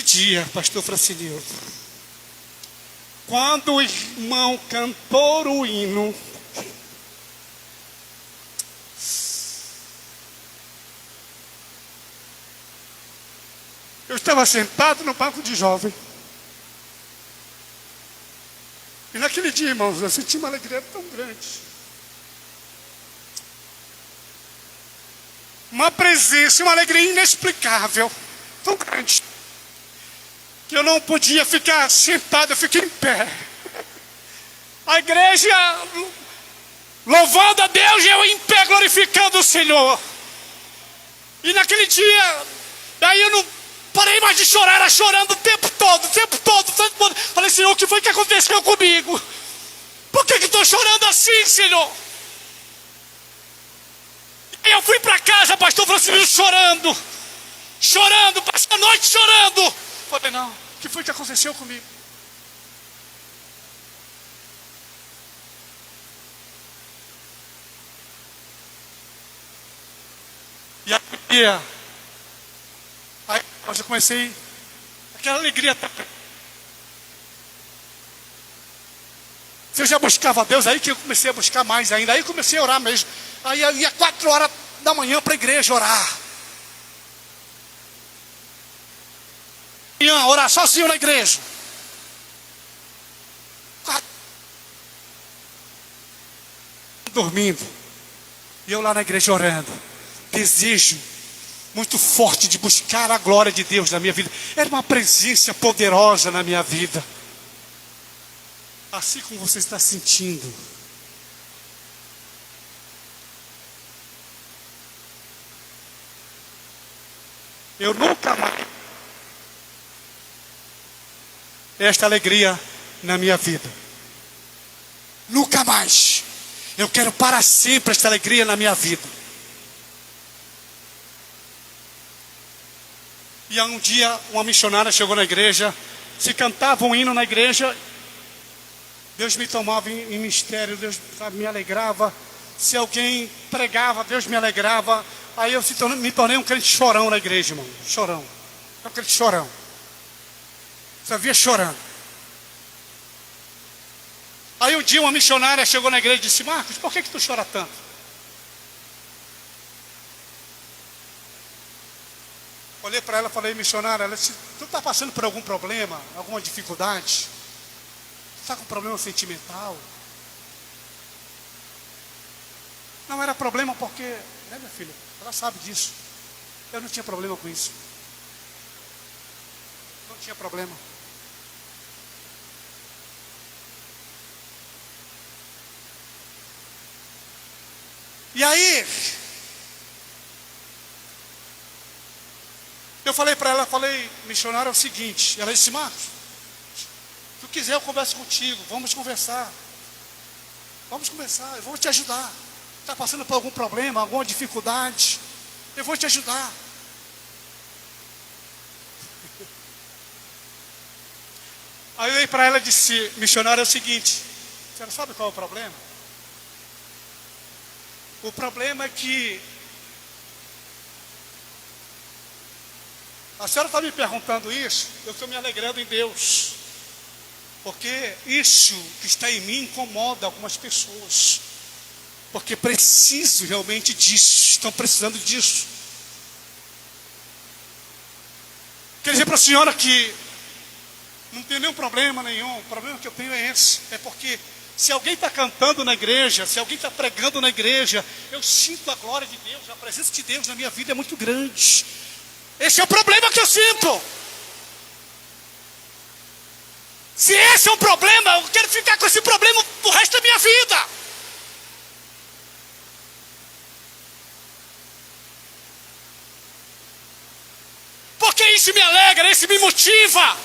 dia, pastor Francinildo, quando o irmão cantou o hino, eu estava sentado no banco de jovem. E naquele dia, irmãos, eu senti uma alegria tão grande. Uma presença, uma alegria inexplicável, tão grande, que eu não podia ficar sentado, eu fiquei em pé. A igreja louvando a Deus e eu em pé glorificando o Senhor. E naquele dia, daí eu não parei mais de chorar, era chorando o tempo todo. Falei, Senhor, o que foi que aconteceu comigo? Por que estou chorando assim, Senhor? E eu fui para casa, pastor Francisco, chorando, passei a noite chorando. Falei, não, o que foi que aconteceu comigo? E aí eu comecei, aquela alegria. Se eu já buscava a Deus, aí que eu comecei a buscar mais ainda. Aí comecei a orar mesmo. Aí eu ia 4 horas da manhã para a igreja orar. Ia orar sozinho na igreja. Dormindo. E eu lá na igreja orando. Desejo muito forte de buscar a glória de Deus na minha vida. Era uma presença poderosa na minha vida. Assim como você está sentindo. Eu nunca mais esta alegria na minha vida. Nunca mais. Eu quero para sempre esta alegria na minha vida. E um dia uma missionária chegou na igreja. Se cantava um hino na igreja, Deus me tomava em mistério, Deus me alegrava. Se alguém pregava, Deus me alegrava. Aí eu me tornei um crente chorão na igreja, irmão. Chorão. Um crente chorão. Só via chorando. Aí um dia uma missionária chegou na igreja e disse, Marcos, por que tu chora tanto? Olhei para ela e falei, missionária, ela disse, tu está passando por algum problema, alguma dificuldade? Tu está com problema sentimental? Não era problema porque, né, minha filha? Ela sabe disso. Eu não tinha problema com isso. Não tinha problema. E aí, eu falei para ela, missionária, é o seguinte. Ela disse, Marcos, se tu quiser eu converso contigo, vamos conversar. Vamos conversar, eu vou te ajudar. Está passando por algum problema, alguma dificuldade, eu vou te ajudar. Aí eu olhei para ela e disse, missionária, é o seguinte, a senhora sabe qual é o problema? O problema é que a senhora está me perguntando isso, eu estou me alegrando em Deus, porque isso que está em mim incomoda algumas pessoas, porque preciso realmente disso, estão precisando disso. Quer dizer para a senhora que não tem nenhum problema nenhum, o problema que eu tenho é esse, é porque se alguém está cantando na igreja, se alguém está pregando na igreja, eu sinto a glória de Deus, a presença de Deus na minha vida é muito grande. Esse é o problema que eu sinto. Se esse é um problema, eu quero ficar com esse problema o resto da minha vida. Porque isso me alegra, isso me motiva.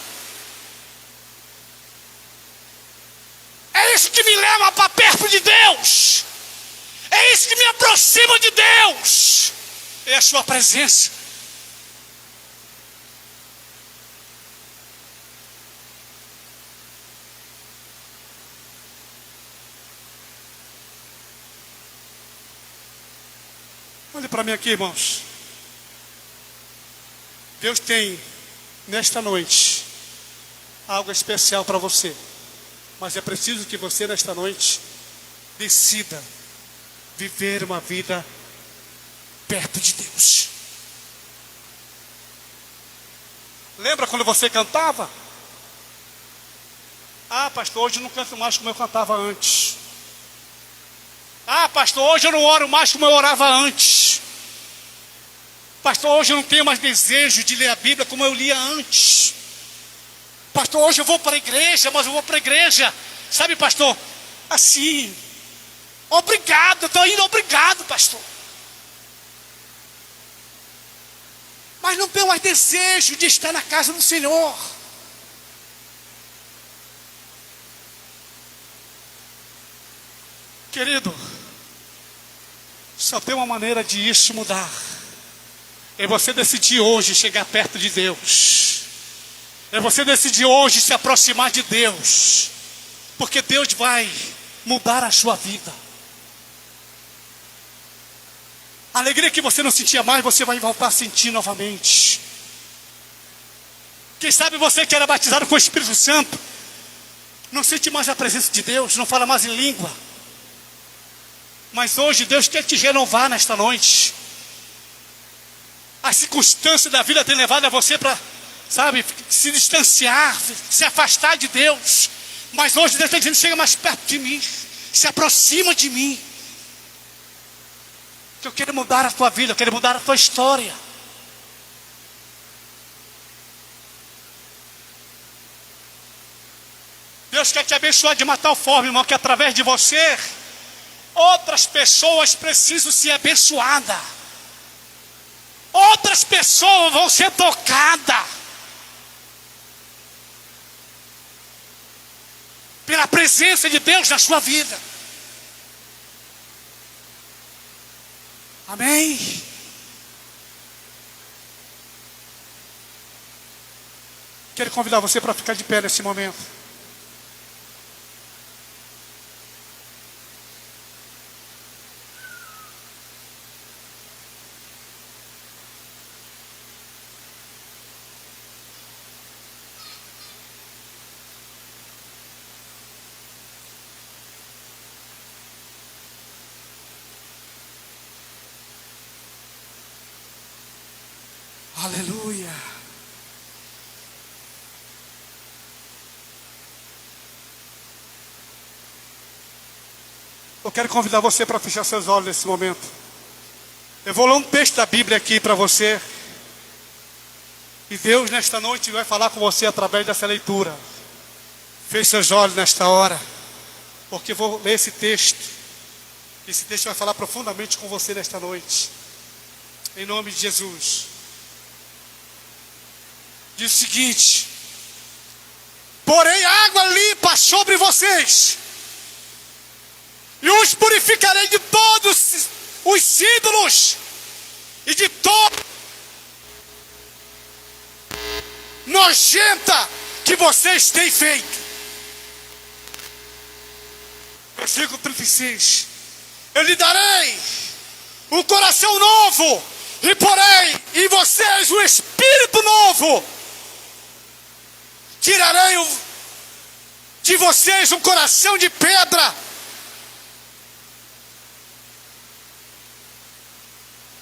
É isso que me leva para perto de Deus. É isso que me aproxima de Deus. É a sua presença. para mim aqui, irmãos. Deus tem, nesta noite, algo especial para você. Mas é preciso que você, nesta noite, decida viver uma vida perto de Deus. Lembra quando você cantava? Ah, pastor, hoje eu não canto mais como eu cantava antes. Ah, pastor, hoje eu não oro mais como eu orava antes. Pastor, hoje eu não tenho mais desejo de ler a Bíblia como eu lia antes. Pastor, hoje eu vou para a igreja, mas eu vou para a igreja, sabe, pastor? Assim, obrigado, eu estou indo, obrigado, pastor. Mas não tenho mais desejo de estar na casa do Senhor. Querido, só tem uma maneira de isso mudar. É você decidir hoje chegar perto de Deus. É você decidir hoje se aproximar de Deus. Porque Deus vai mudar a sua vida. A alegria que você não sentia mais, você vai voltar a sentir novamente. Quem sabe você que era batizado com o Espírito Santo, não sente mais a presença de Deus, não fala mais em língua. Mas hoje Deus quer te renovar nesta noite. A circunstância da vida tem levado a você para, sabe, se distanciar, se afastar de Deus. Mas hoje Deus está dizendo, chega mais perto de mim, se aproxima de mim. Que eu quero mudar a tua vida, eu quero mudar a tua história. Deus quer te abençoar de uma tal forma, irmão, que através de você, outras pessoas precisam ser abençoadas. Outras pessoas vão ser tocadas pela presença de Deus na sua vida. Amém? Quero convidar você para ficar de pé nesse momento. Aleluia. Eu quero convidar você para fechar seus olhos nesse momento. Eu vou ler um texto da Bíblia aqui para você. E Deus nesta noite vai falar com você através dessa leitura. Feche seus olhos nesta hora, porque eu vou ler esse texto. Esse texto vai falar profundamente com você nesta noite. Em nome de Jesus. Diz o seguinte: porém água limpa sobre vocês, e os purificarei de todos os ídolos e de toda nojenta que vocês têm feito. Versículo 36. Eu lhe darei um coração novo, e porém em vocês um espírito novo. Tirarei de vocês um coração de pedra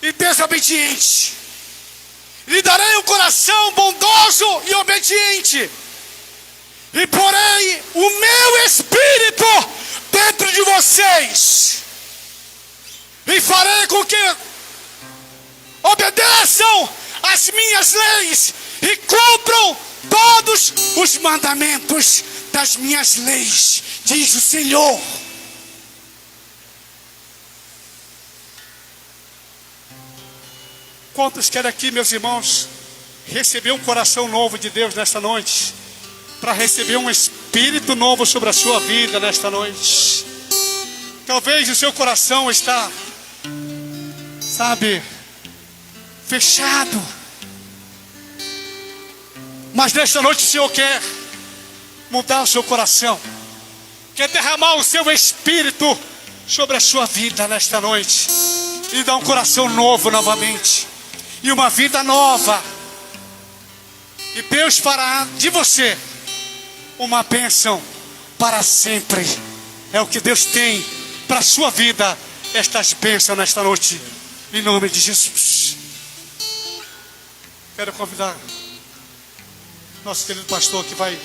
e desobediente. Lhe darei um coração bondoso e obediente. E porém o meu espírito dentro de vocês. E farei com que obedeçam as minhas leis e cumpram todos os mandamentos das minhas leis, diz o Senhor. Quantos querem aqui, meus irmãos, receber um coração novo de Deus nesta noite? Para receber um espírito novo sobre a sua vida nesta noite? Talvez o seu coração está, sabe, fechado. Mas nesta noite o Senhor quer mudar o seu coração. Quer derramar o seu espírito sobre a sua vida nesta noite. e dá um coração novo novamente, e uma vida nova. E Deus fará de você uma bênção para sempre. É o que Deus tem para a sua vida, estas bênçãos nesta noite, em nome de Jesus. Quero convidar nosso querido pastor que vai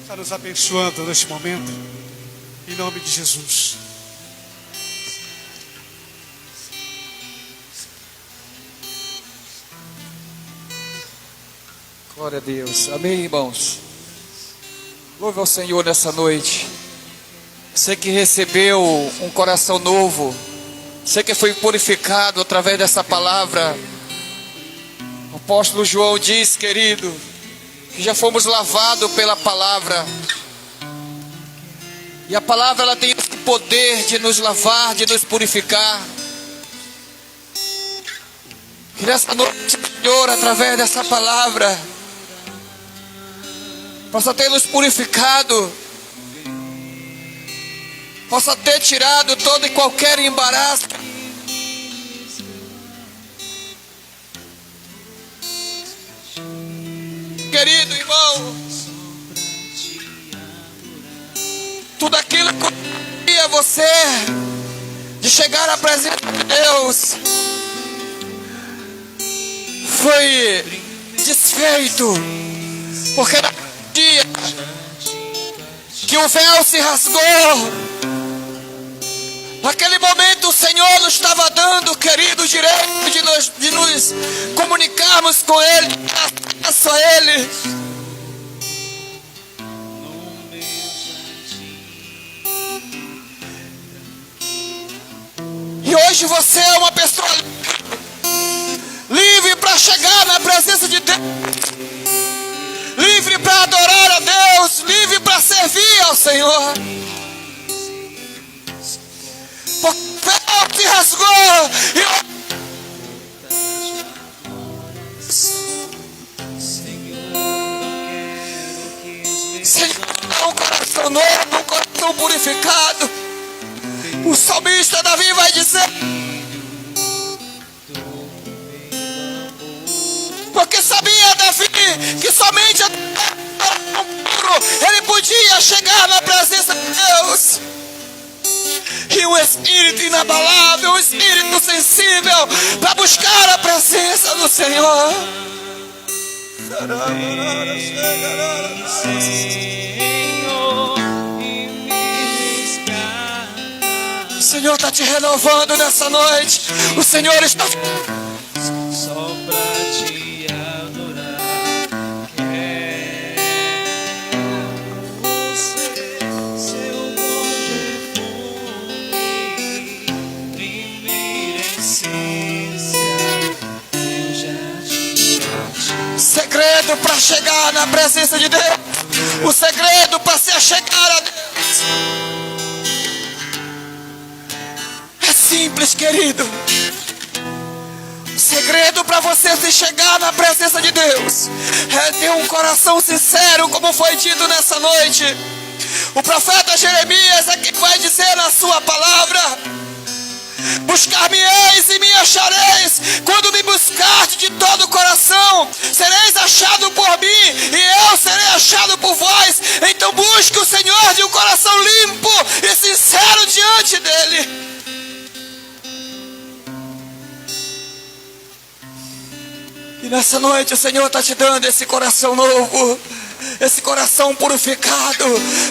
estar nos abençoando neste momento, em nome de Jesus. Glória a Deus. Amém, irmãos. Louve ao Senhor nessa noite. Você que recebeu um coração novo, você que foi purificado através dessa palavra. O apóstolo João diz, querido, que já fomos lavados pela palavra. E a palavra, ela tem esse poder de nos lavar, de nos purificar. Que nessa noite, Senhor, através dessa palavra, possa ter nos purificado, possa ter tirado todo e qualquer embaraço. Querido irmão, tudo aquilo que impedia você de chegar à presença de Deus foi desfeito, porque no dia que o véu se rasgou, naquele momento o Senhor nos estava dando, querido, o direito de nos comunicarmos com Ele, acesso a Ele. E hoje você é uma pessoa livre para chegar na presença de Deus, livre para adorar a Deus, livre para servir ao Senhor. Porque o véu se rasgou e Senhor, um coração novo, um coração purificado. O salmista Davi vai dizer: porque sabia Davi que somente a puro ele podia chegar na presença de Deus. E um espírito inabalável, um espírito sensível para buscar a presença do Senhor. O Senhor está te renovando nessa noite. O Senhor está só pra te adorar. Quero você, seu bom perfume, primeira essência, eu já te segredo para chegar na presença de Deus. O segredo para se achegar a Deus é simples, querido. O segredo para você se chegar na presença de Deus é ter um coração sincero, como foi dito nessa noite. O profeta Jeremias é quem vai dizer na sua palavra: buscar-me-eis e me achareis, quando me buscardes de todo o coração, sereis achado por mim, e eu serei achado por vós. Então busque o Senhor de um coração limpo e sincero diante dEle. E nessa noite o Senhor está te dando esse coração novo, esse coração purificado,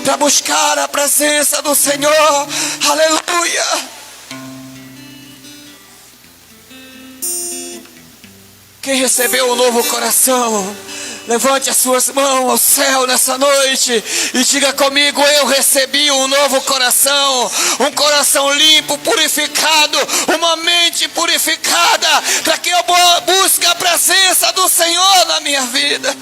para buscar a presença do Senhor. Aleluia! Quem recebeu um novo coração, levante as suas mãos ao céu nessa noite e diga comigo: eu recebi um novo coração, um coração limpo, purificado, uma mente purificada, para que eu busque a presença do Senhor na minha vida.